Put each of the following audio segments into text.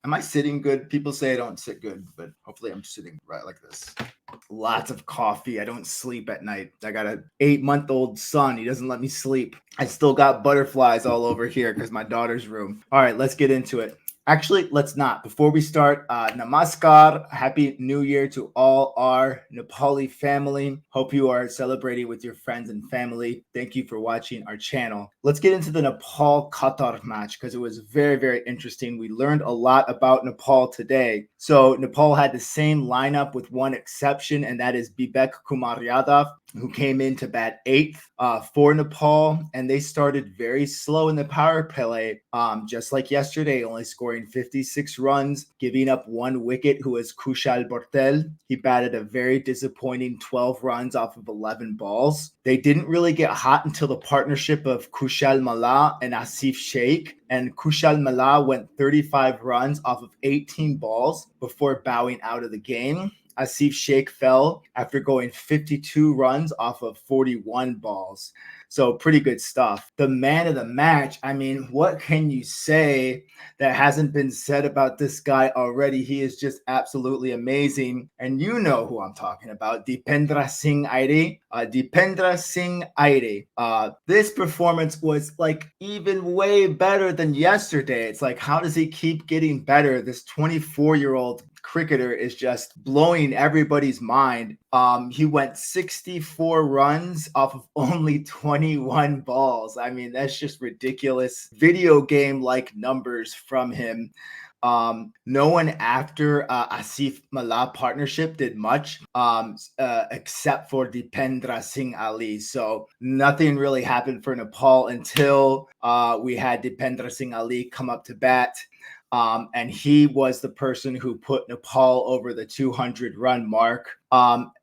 Am I sitting good? People say I don't sit good, but hopefully I'm sitting right like this. Lots of coffee. I don't sleep at night. I got an 8-month-old son. He doesn't let me sleep. I still got butterflies all over here because my daughter's room. All right, let's get into it. Actually, let's not. Before we start, namaskar. Happy New Year to all our Nepali family. Hope you are celebrating with your friends and family. Thank you for watching our channel. Let's get into the Nepal-Qatar match because it was very, very interesting. We learned a lot about Nepal today. So Nepal had the same lineup with one exception, and that is Bibek Kumar Yadav, who came in to bat 8th for Nepal, and they started very slow in the power play, just like yesterday, only scoring 56 runs, giving up 1 wicket, who was Kushal Bortel. He batted a very disappointing 12 runs off of 11 balls. They didn't really get hot until the partnership of Kushal Malla and Asif Sheikh, and Kushal Malla went 35 runs off of 18 balls before bowing out of the game. Asif Sheikh fell after going 52 runs off of 41 balls. So pretty good stuff. The man of the match, I mean, what can you say that hasn't been said about this guy already? He is just absolutely amazing. And you know who I'm talking about, Dependra Singh Airee. Dependra Singh Airee. This performance was like even way better than yesterday. It's like, how does he keep getting better? This 24-year-old cricketer is just blowing everybody's mind. He went 64 runs off of only 21 balls. I mean, that's just ridiculous. Video game like numbers from him. No one after Asif Malla partnership did much except for Dependra Singh Ali. So nothing really happened for Nepal until we had Dependra Singh Ali come up to bat. And he was the person who put Nepal over the 200-run mark.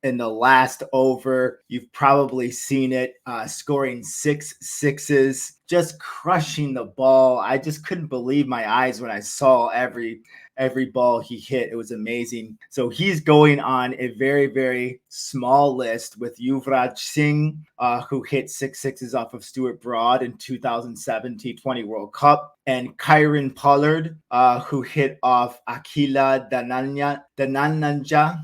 In the last over, you've probably seen it, scoring 6 sixes, just crushing the ball. I just couldn't believe my eyes when I saw every ball he hit. It was amazing. So he's going on a very, very small list with Yuvraj Singh, who hit 6 sixes off of Stuart Broad in 2007 T20 World Cup, and Kyron Pollard, who hit off Akila Dananja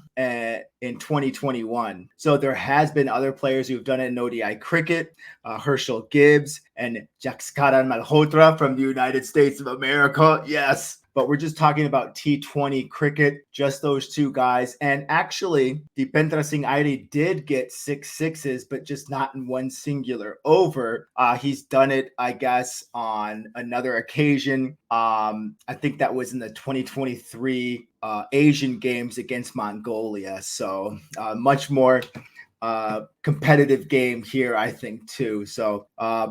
in 2021. So there has been other players who've done it in ODI cricket, Herschel Gibbs and Jaskaran Malhotra from the United States of America. Yes. But we're just talking about T20 cricket, just those two guys. And actually, Dependra Singh Airee did get 6 sixes, but just not in one singular over. He's done it, I guess, on another occasion. I think that was in the 2023 Asian Games against Mongolia. So much more competitive game here, I think, too. So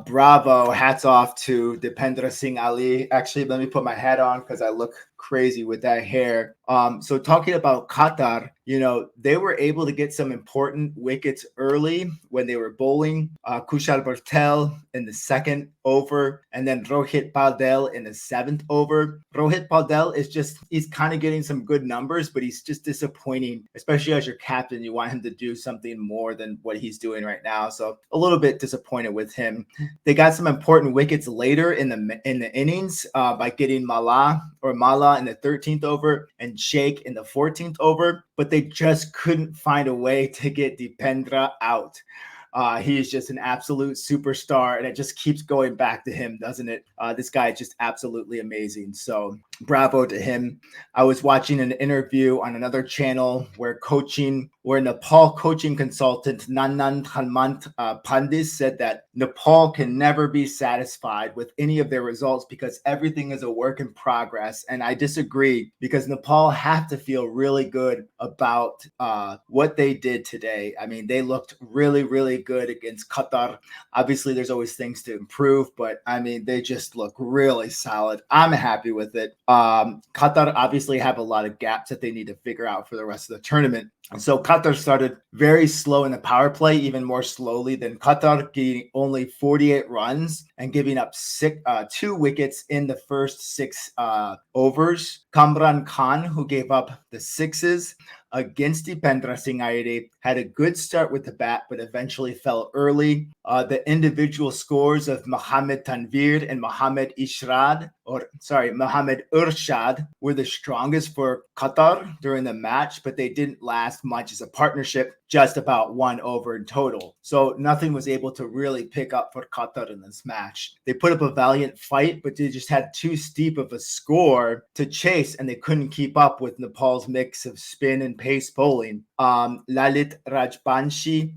bravo, hats off to Dependra Singh Ali. Actually, let me put my hat on because I look crazy with that hair. So talking about Qatar, you know, they were able to get some important wickets early when they were bowling. Kushal Bortel in the 2nd over, and then Rohit Paudel in the 7th over. Rohit Paudel is just, he's kind of getting some good numbers, but he's just disappointing, especially as your captain. You want him to do something more than what he's doing right now. So a little bit disappointed with him. They got some important wickets later in the innings by getting Malla in the 13th over and Sheikh in the 14th over, but they just couldn't find a way to get Dependra out. He is just an absolute superstar, and it just keeps going back to him, doesn't it? This guy is just absolutely amazing. So bravo to him. I was watching an interview on another channel where Nepal coaching consultant Nanand Halmant Pandis said that Nepal can never be satisfied with any of their results because everything is a work in progress. And I disagree, because Nepal have to feel really good about what they did today. I mean, they looked really, really good against Qatar. Obviously, there's always things to improve, but I mean, they just look really solid. I'm happy with it. Qatar obviously have a lot of gaps that they need to figure out for the rest of the tournament. So Qatar started very slow in the power play, even more slowly than Qatar, getting only 48 runs and giving up 2 wickets in the first 6 overs. Kamran Khan, who gave up the 6s against Dependra Singh Airee, had a good start with the bat, but eventually fell early. The individual scores of Mohamed Tanvir and Mohamed Urshad were the strongest for Qatar during the match, but they didn't last much as a partnership, just about 1 over in total. So nothing was able to really pick up for Qatar in this match. They put up a valiant fight, but they just had too steep of a score to chase, and they couldn't keep up with Nepal's mix of spin and pace bowling. Lalit Rajbansi,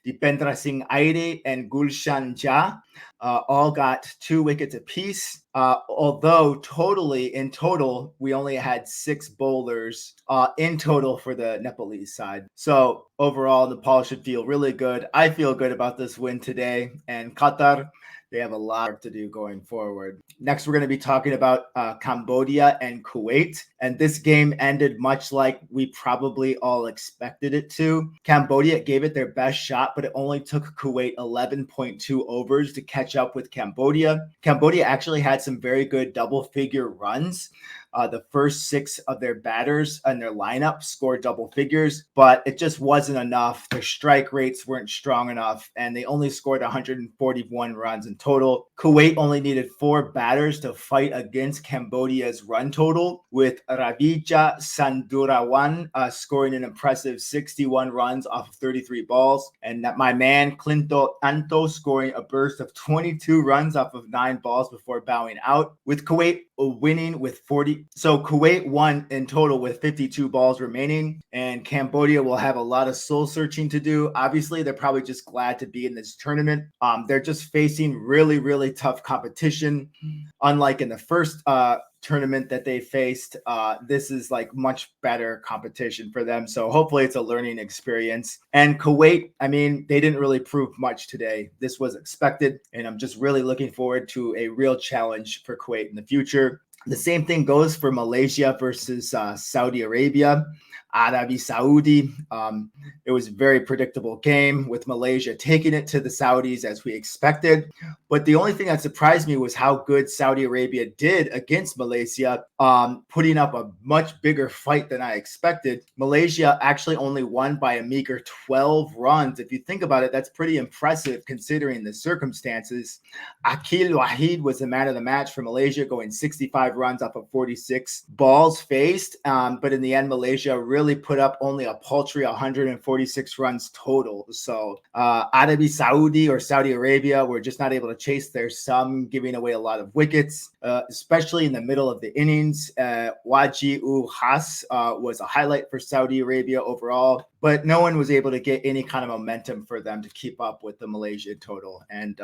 Dependra Singh Airee, and Gulshan Jha all got 2 wickets apiece. Although in total, we only had 6 bowlers in total for the Nepalese side. So overall, Nepal should feel really good. I feel good about this win today. And Qatar, they have a lot to do going forward. Next, we're going to be talking about Cambodia and Kuwait. And this game ended much like we probably all expected it to. Cambodia gave it their best shot, but it only took Kuwait 11.2 overs to catch up with Cambodia. Cambodia actually had some very good double-figure runs. The first 6 of their batters in their lineup scored double figures, but it just wasn't enough. Their strike rates weren't strong enough, and they only scored 141 runs in total. Kuwait only needed 4 batters to fight against Cambodia's run total, with Ravija Sandurawan scoring an impressive 61 runs off of 33 balls, and my man Clinto Anto scoring a burst of 22 runs off of 9 balls before bowing out, with Kuwait winning with 40. So Kuwait won in total with 52 balls remaining, and Cambodia will have a lot of soul searching to do. Obviously, they're probably just glad to be in this tournament. They're just facing really, really tough competition. Unlike in the first tournament that they faced, this is like much better competition for them. So hopefully it's a learning experience. And Kuwait, I mean, they didn't really prove much today. This was expected, and I'm just really looking forward to a real challenge for Kuwait in the future. The same thing goes for Malaysia versus Saudi Arabia. Arabi Saudi. It was a very predictable game with Malaysia taking it to the Saudis as we expected. But the only thing that surprised me was how good Saudi Arabia did against Malaysia, putting up a much bigger fight than I expected. Malaysia actually only won by a meager 12 runs. If you think about it, that's pretty impressive considering the circumstances. Akil Wahid was the man of the match for Malaysia, going 65 runs off of 46 balls faced. But in the end, Malaysia really put up only a paltry 146 runs total. So Arabi Saudi or Saudi Arabia were just not able to chase their sum, giving away a lot of wickets, especially in the middle of the innings. Waji ul Has was a highlight for Saudi Arabia overall, but no one was able to get any kind of momentum for them to keep up with the Malaysia total. And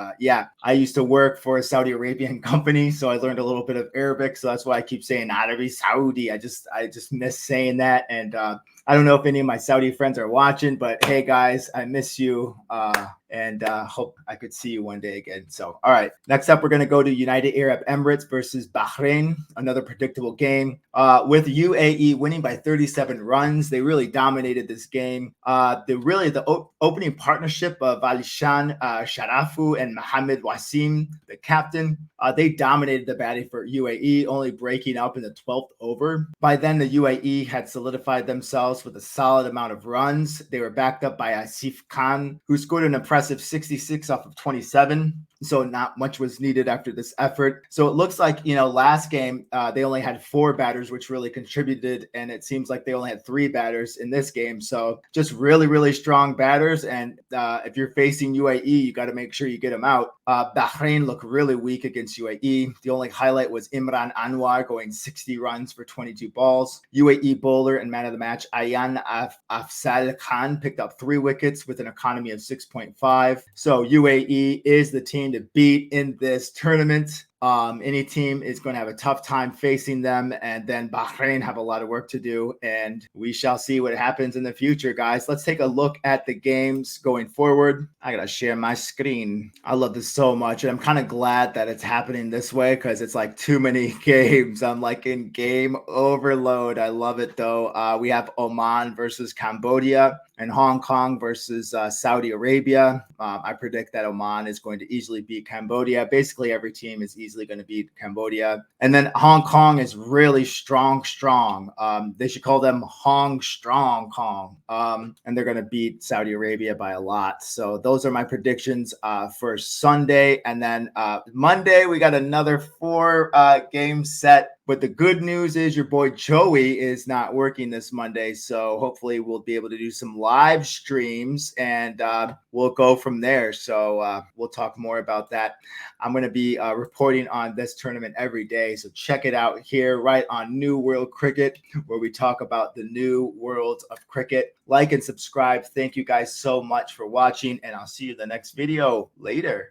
I used to work for a Saudi Arabian company, so I learned a little bit of Arabic. So that's why I keep saying Arabi Saudi. I just miss saying that. And I don't know if any of my Saudi friends are watching, but hey guys, I miss you. And hope I could see you one day again. So, all right. Next up, we're going to go to United Arab Emirates versus Bahrain, another predictable game. With UAE winning by 37 runs, they really dominated this game. The opening partnership of Alishan Sharafu and Mohamed Wasim, the captain, they dominated the batting for UAE, only breaking up in the 12th over. By then, the UAE had solidified themselves with a solid amount of runs. They were backed up by Asif Khan, who scored an impressive 66 off of 27. So not much was needed after this effort. So it looks like, last game, they only had 4 batters, which really contributed. And it seems like they only had 3 batters in this game. So just really, really strong batters. And if you're facing UAE, you got to make sure you get them out. Bahrain looked really weak against UAE. The only highlight was Imran Anwar going 60 runs for 22 balls. UAE bowler and man of the match, Ayan Afzal Khan, picked up 3 wickets with an economy of 6.5. So UAE is the team to beat in this tournament. Any team is going to have a tough time facing them, and then Bahrain have a lot of work to do, and we shall see what happens in the future, guys. Let's take a look at the games going forward. I gotta share my screen. I love this so much, and I'm kind of glad that it's happening this way because it's like too many games. I'm like in game overload. I love it though. We have Oman versus Cambodia and Hong Kong versus Saudi Arabia. I predict that Oman is going to easily beat Cambodia. Basically, every team is easily easily going to beat Cambodia. And then Hong Kong is really strong. They should call them Hong Strong Kong. And they're going to beat Saudi Arabia by a lot. So those are my predictions for Sunday. And then Monday, we got another 4 game set. But the good news is your boy Joey is not working this Monday. So hopefully we'll be able to do some live streams and we'll go from there. So we'll talk more about that. I'm going to be reporting on this tournament every day. So check it out here right on New World Cricket, where we talk about the new worlds of cricket. Like and subscribe. Thank you guys so much for watching, and I'll see you in the next video. Later.